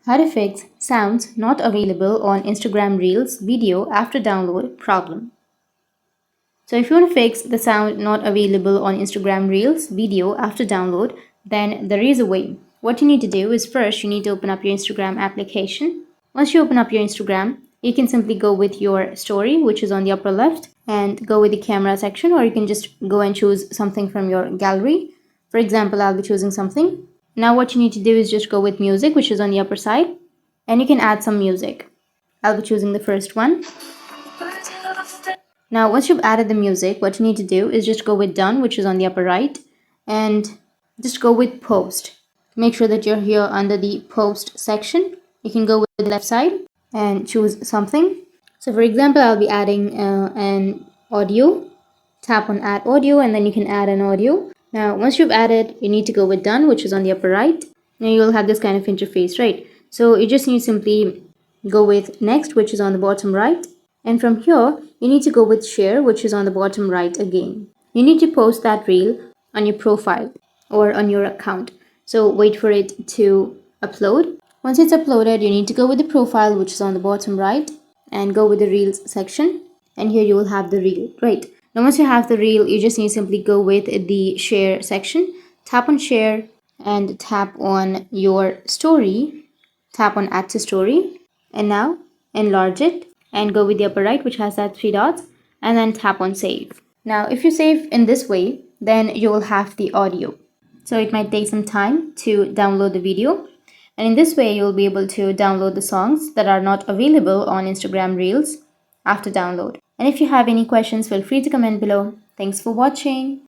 How to fix sounds not available on Instagram Reels video after download problem. So if you want to fix the sound not available on Instagram Reels video after download, then there is a way. What you need to do is first you need to open up your Instagram application. Once you open up your Instagram, you can simply go with your story, which is on the upper left, and go with the camera section, or you can just go and choose something from your gallery. For example, I'll be choosing something. Now what you need to do is just go with music, which is on the upper side, and you can add some music. I'll be choosing the first one. Now once you've added the music, what you need to do is just go with done, which is on the upper right, and just go with post. Make sure that you're here under the post section. You can go with the left side and choose something. So for example, I'll be adding an audio. Tap on add audio and then you can add an audio. Now once you've added, you need to go with done, which is on the upper right. Now you'll have this kind of interface, right? So you just need to simply go with next, which is on the bottom right. And from here, you need to go with share, which is on the bottom right again. You need to post that reel on your profile or on your account. So wait for it to upload. Once it's uploaded, you need to go with the profile, which is on the bottom right, and go with the reels section. And here you will have the reel, right? Now once you have the reel, you just need to simply go with the share section, tap on share and tap on your story, tap on add to story, and now enlarge it and go with the upper right, which has that 3 dots, and then tap on save. Now if you save in this way, then you will have the audio. So it might take some time to download the video, and in this way you'll be able to download the songs that are not available on Instagram Reels after download. And if you have any questions, feel free to comment below. Thanks for watching.